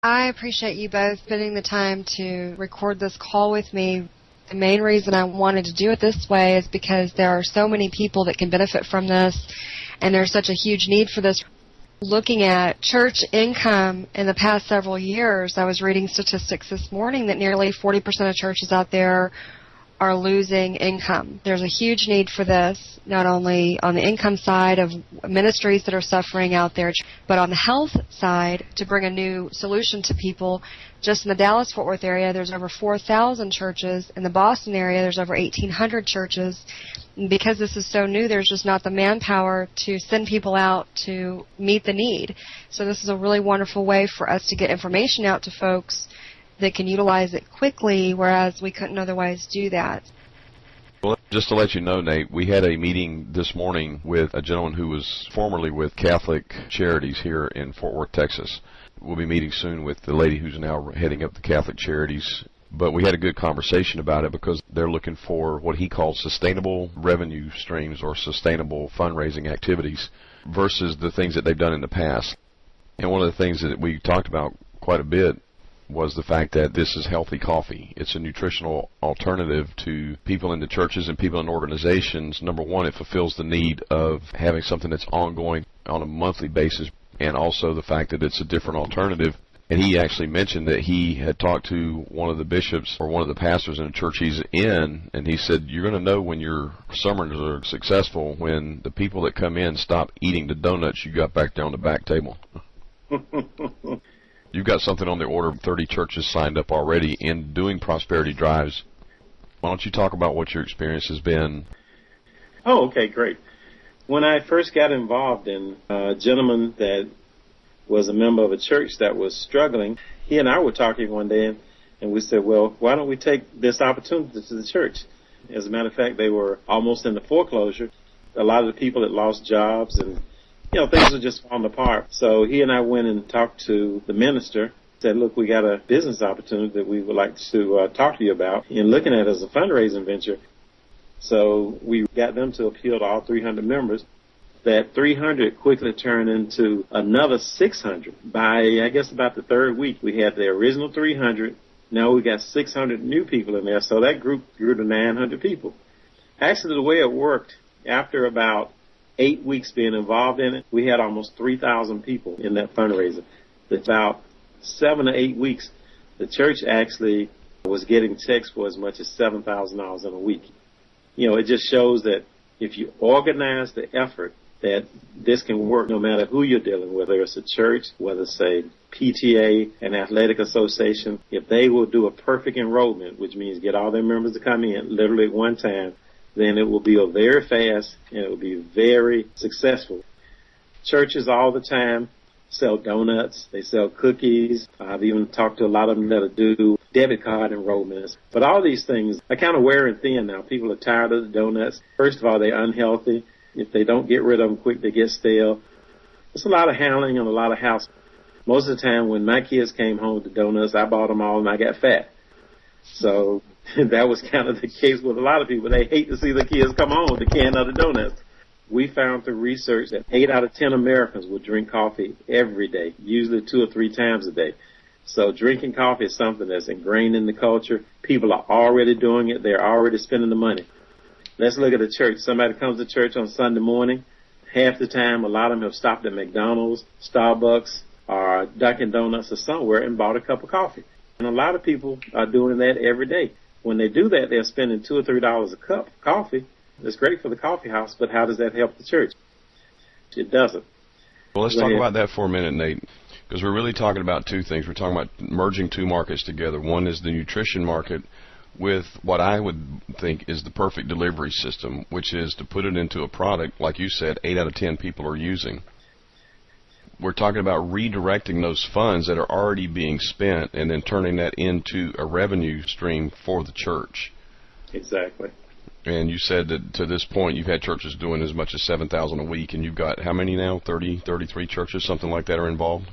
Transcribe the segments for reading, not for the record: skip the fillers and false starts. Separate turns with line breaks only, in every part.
I appreciate you both spending the time to record this call with me. The main reason I wanted to do it this way is because there are so many people that can benefit from this, and there's such a huge need for this. Looking at church income in the past several years, I was reading statistics this morning that nearly 40% of churches out there are losing income. There's a huge need for this, not only on the income side of ministries that are suffering out there, but on the health side to bring a new solution to people. Just in the Dallas-Fort Worth area, there's over 4,000 churches. In the Boston area, there's over 1,800 churches. And because this is so new, there's just not the manpower to send people out to meet the need. So this is a really wonderful way for us to get information out to folks that can utilize it quickly, whereas we couldn't otherwise do that.
Well, just to let you know, Nate, we had a meeting this morning with a gentleman who was formerly with Catholic Charities here in Fort Worth, Texas. We'll be meeting soon with the lady who's now heading up the Catholic Charities. But we had a good conversation about it because they're looking for what he calls sustainable revenue streams or sustainable fundraising activities versus the things that they've done in the past. And one of the things that we talked about quite a bit was the fact that this is healthy coffee. It's a nutritional alternative to people in the churches and people in organizations. Number one, it fulfills the need of having something that's ongoing on a monthly basis, and also the fact that it's a different alternative. And he actually mentioned that he had talked to one of the bishops or one of the pastors in the church he's in, and he said, you're going to know when your sermons are successful when the people that come in stop eating the donuts you got back there on the back table. You've got something on the order of 30 churches signed up already in doing prosperity drives. Why don't you talk about what your experience has been?
Oh, okay, great. When I first got involved in a gentleman that was a member of a church that was struggling, he and I were talking one day, and we said, well, why don't we take this opportunity to the church? As a matter of fact, they were almost in the foreclosure. A lot of the people had lost jobs, and things were just falling apart. So he and I went and talked to the minister, said, look, we got a business opportunity that we would like to talk to you about in looking at it as a fundraising venture. So we got them to appeal to all 300 members. That 300 quickly turned into another 600. By, I guess, about the third week, we had the original 300. Now we got 600 new people in there. So that group grew to 900 people. Actually, the way it worked, after about 8 weeks being involved in it, we had almost 3,000 people in that fundraiser. About 7 or 8 weeks, the church actually was getting checks for as much as $7,000 in a week. It just shows that if you organize the effort, that this can work no matter who you're dealing with, whether it's a church, whether it's a PTA, an athletic association. If they will do a perfect enrollment, which means get all their members to come in literally at one time, then it will be very fast and it will be very successful. Churches all the time sell donuts. They sell cookies. I've even talked to a lot of them that do debit card enrollments. But all these things are kind of wearing thin now. People are tired of the donuts. First of all, they're unhealthy. If they don't get rid of them quick, they get stale. It's a lot of handling and a lot of house. Most of the time when my kids came home with the donuts, I bought them all and I got fat. So that was kind of the case with a lot of people. They hate to see the kids come home with a can of the donuts. We found through research that 8 out of 10 Americans would drink coffee every day, usually 2 or 3 times a day. So drinking coffee is something that's ingrained in the culture. People are already doing it. They're already spending the money. Let's look at the church. Somebody comes to church on Sunday morning. Half the time, a lot of them have stopped at McDonald's, Starbucks, or Dunkin' Donuts or somewhere and bought a cup of coffee. And a lot of people are doing that every day. When they do that, they're spending $2 or $3 a cup of coffee. It's great for the coffee house, but how does that help the church? It doesn't.
Well, let's talk about that for a minute, Nate, because we're really talking about two things. We're talking about merging two markets together. One is the nutrition market with what I would think is the perfect delivery system, which is to put it into a product, like you said, 8 out of 10 people are using. We're talking about redirecting those funds that are already being spent and then turning that into a revenue stream for the church.
Exactly.
And you said that to this point you've had churches doing as much as $7,000 a week, and you've got how many now? 30, 33 churches, something like that, are involved?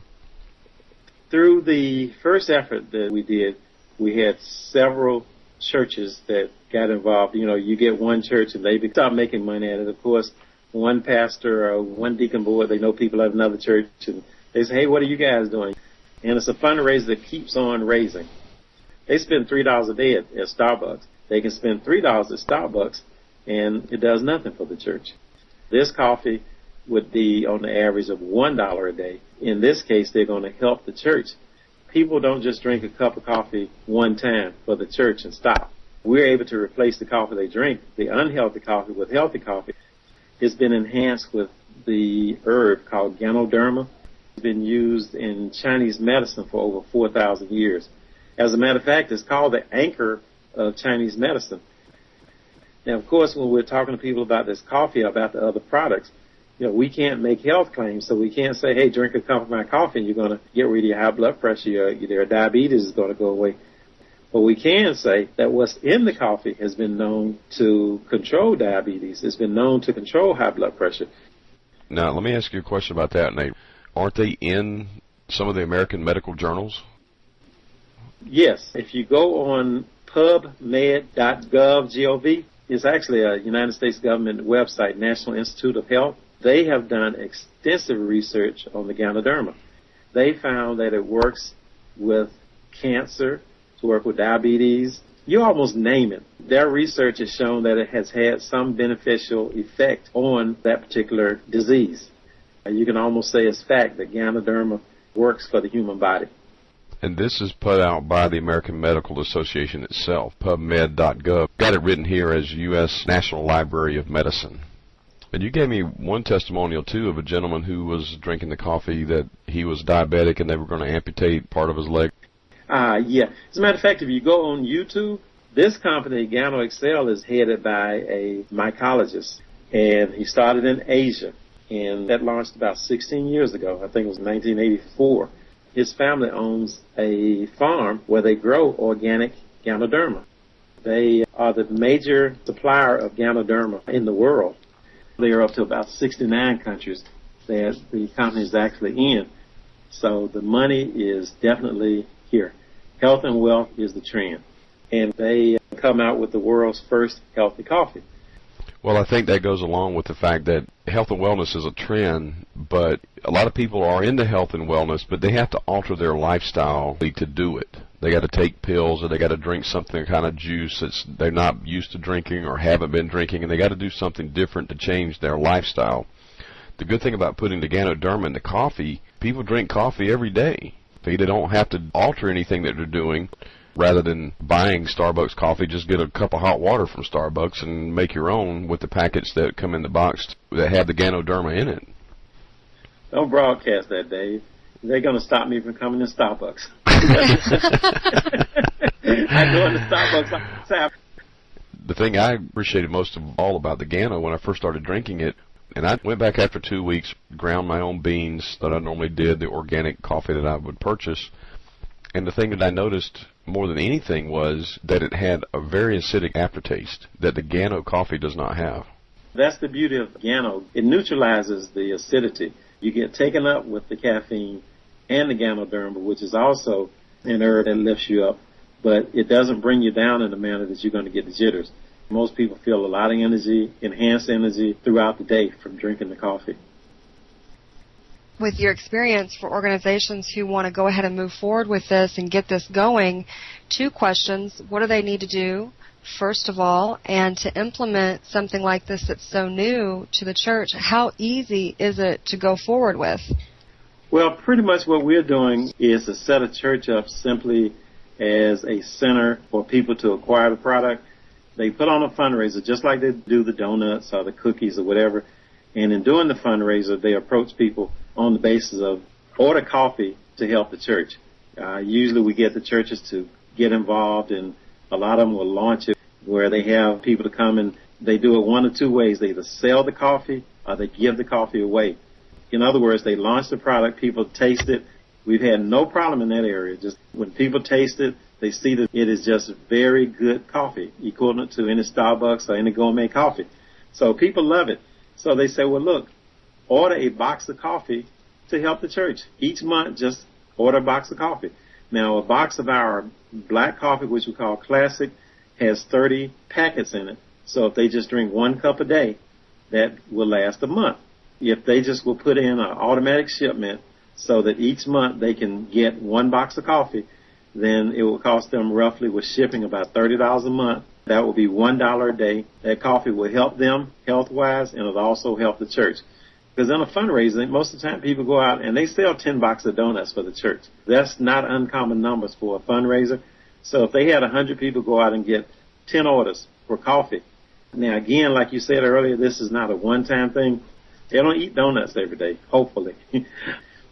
Through the first effort that we did, we had several churches that got involved. You get one church and they start making money at it. Of course, one pastor or one deacon board, they know people at another church, and they say, hey, what are you guys doing? And it's a fundraiser that keeps on raising. They spend $3 a day at Starbucks. They can spend $3 at Starbucks, and it does nothing for the church. This coffee would be on the average of $1 a day. In this case, they're going to help the church. People don't just drink a cup of coffee one time for the church and stop. We're able to replace the coffee they drink, the unhealthy coffee, with healthy coffee. It's been enhanced with the herb called Ganoderma. It's been used in Chinese medicine for over 4,000 years. As a matter of fact, it's called the anchor of Chinese medicine. Now, of course, when we're talking to people about this coffee, about the other products, we can't make health claims, so we can't say, hey, drink a cup of my coffee and you're going to get rid of your high blood pressure, your diabetes is going to go away. But we can say that what's in the coffee has been known to control diabetes. It's been known to control high blood pressure.
Now, let me ask you a question about that, Nate. Aren't they in some of the American medical journals?
Yes. If you go on pubmed.gov, it's actually a United States government website, National Institute of Health. They have done extensive research on the Ganoderma. They found that it works with cancer, to work with diabetes. You almost name it. Their research has shown that it has had some beneficial effect on that particular disease. You can almost say it's fact that Ganoderma works for the human body.
And this is put out by the American Medical Association itself, pubmed.gov. Got it written here as U.S. National Library of Medicine. And you gave me one testimonial, too, of a gentleman who was drinking the coffee that he was diabetic and they were going to amputate part of his leg.
Yeah. As a matter of fact, if you go on YouTube, this company, Gano Excel, is headed by a mycologist. And he started in Asia. And that launched about 16 years ago. I think it was 1984. His family owns a farm where they grow organic Ganoderma. They are the major supplier of Ganoderma in the world. They are up to about 69 countries that the company is actually in. So the money is definitely here. Health and wealth is the trend. And they come out with the world's first healthy coffee.
Well, I think that goes along with the fact that health and wellness is a trend, but a lot of people are into health and wellness, but they have to alter their lifestyle to do it. They got to take pills, or they got to drink something kind of juice that they're not used to drinking or haven't been drinking, and they got to do something different to change their lifestyle. The good thing about putting the Ganoderma in the coffee, people drink coffee every day. They don't have to alter anything that they're doing. Rather than buying Starbucks coffee, just get a cup of hot water from Starbucks and make your own with the packets that come in the box that have the Ganoderma in it.
Don't broadcast that, Dave. They're going to stop me from coming to Starbucks. I go into Starbucks.
The thing I appreciated most of all about the Gano when I first started drinking it, and I went back after 2 weeks, ground my own beans that I normally did, the organic coffee that I would purchase. And the thing that I noticed more than anything was that it had a very acidic aftertaste that the Gano coffee does not have.
That's the beauty of Gano. It neutralizes the acidity. You get taken up with the caffeine and the Ganoderma, which is also an herb that lifts you up, but it doesn't bring you down in a manner that you're going to get the jitters. Most people feel a lot of energy, enhanced energy throughout the day from drinking the coffee.
With your experience for organizations who want to go ahead and move forward with this and get this going, 2 questions. What do they need to do, first of all? And to implement something like this that's so new to the church, how easy is it to go forward with?
Well, pretty much what we're doing is to set a church up simply as a center for people to acquire the product. They put on a fundraiser just like they do the donuts or the cookies or whatever. And in doing the fundraiser, they approach people on the basis of order coffee to help the church. Usually we get the churches to get involved, and a lot of them will launch it where they have people to come, and they do it one of 2 ways. They either sell the coffee or they give the coffee away. In other words, they launch the product, people taste it. We've had no problem in that area. Just when people taste it, they see that it is just very good coffee, equivalent to any Starbucks or any gourmet coffee. So people love it. So they say, well, look, order a box of coffee to help the church. Each month, just order a box of coffee. Now, a box of our black coffee, which we call classic, has 30 packets in it. So if they just drink 1 cup a day, that will last a month. If they just will put in an automatic shipment, so that each month they can get one box of coffee. Then it will cost them roughly with shipping about $30 a month. That will be $1 a day. That coffee will help them health-wise, and it'll also help the church. Because in a fundraiser, most of the time people go out and they sell 10 boxes of donuts for the church. That's not uncommon numbers for a fundraiser. So if they had 100 people go out and get 10 orders for coffee. Now, again, like you said earlier, this is not a one-time thing. They don't eat donuts every day, hopefully.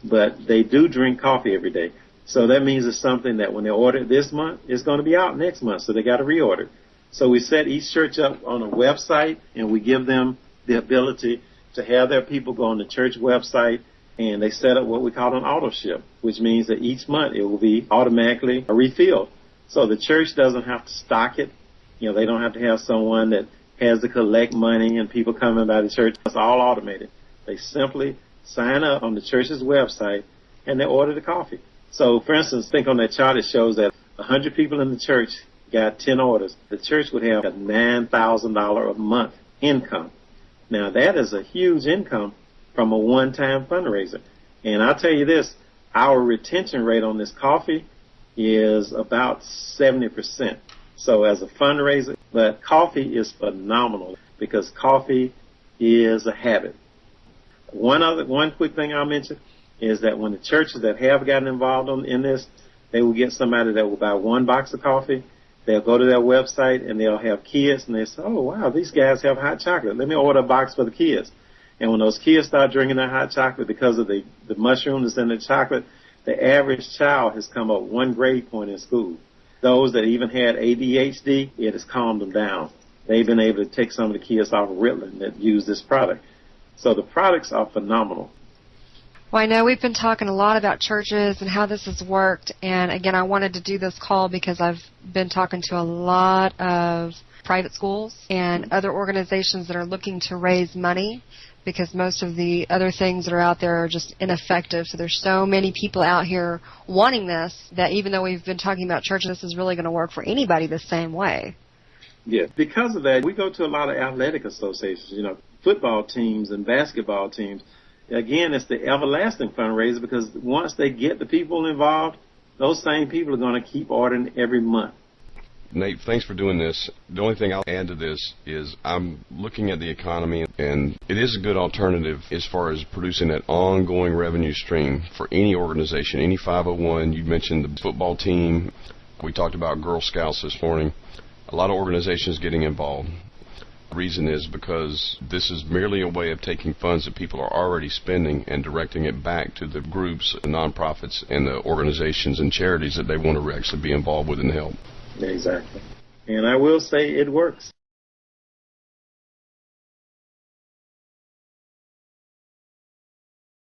But they do drink coffee every day. So that means it's something that when they order it this month, it's going to be out next month. So they got to reorder. So we set each church up on a website, and we give them the ability to have their people go on the church website, and they set up what we call an auto ship, which means that each month it will be automatically refilled. So the church doesn't have to stock it. You know, they don't have to have someone that has to collect money and people coming by the church. It's all automated. They simply sign up on the church's website and they order the coffee. So, for instance, think on that chart, it shows that 100 people in the church got 10 orders. The church would have a $9,000 a month income. Now, that is a huge income from a one-time fundraiser. And I'll tell you this, our retention rate on this coffee is about 70%. So as a fundraiser, but coffee is phenomenal because coffee is a habit. One quick thing I'll mention is that when the churches that have gotten involved in this, they will get somebody that will buy one box of coffee. They'll go to their website and they'll have kids and they say, oh, wow, these guys have hot chocolate. Let me order a box for the kids. And when those kids start drinking that hot chocolate because of the mushroom that's in the chocolate, the average child has come up 1 grade point in school. Those that even had ADHD, it has calmed them down. They've been able to take some of the kids off of Ritalin that use this product. So the products are phenomenal.
Well, I know we've been talking a lot about churches and how this has worked, and again, I wanted to do this call because I've been talking to a lot of private schools and other organizations that are looking to raise money because most of the other things that are out there are just ineffective. So there's so many people out here wanting this that even though we've been talking about churches, this is really going to work for anybody the same way.
Yeah, because of that, we go to a lot of athletic associations, you know, football teams and basketball teams. Again, it's the everlasting fundraiser because once they get the people involved, those same people are going to keep ordering every month.
Nate, thanks for doing this. The only thing I'll add to this is I'm looking at the economy, and it is a good alternative as far as producing that ongoing revenue stream for any organization, any 501. You mentioned the football team. We talked about Girl Scouts this morning. A lot of organizations getting involved. The reason is because this is merely a way of taking funds that people are already spending and directing it back to the groups, the nonprofits, and the organizations and charities that they want to actually be involved with and help.
Exactly. And I will say it works.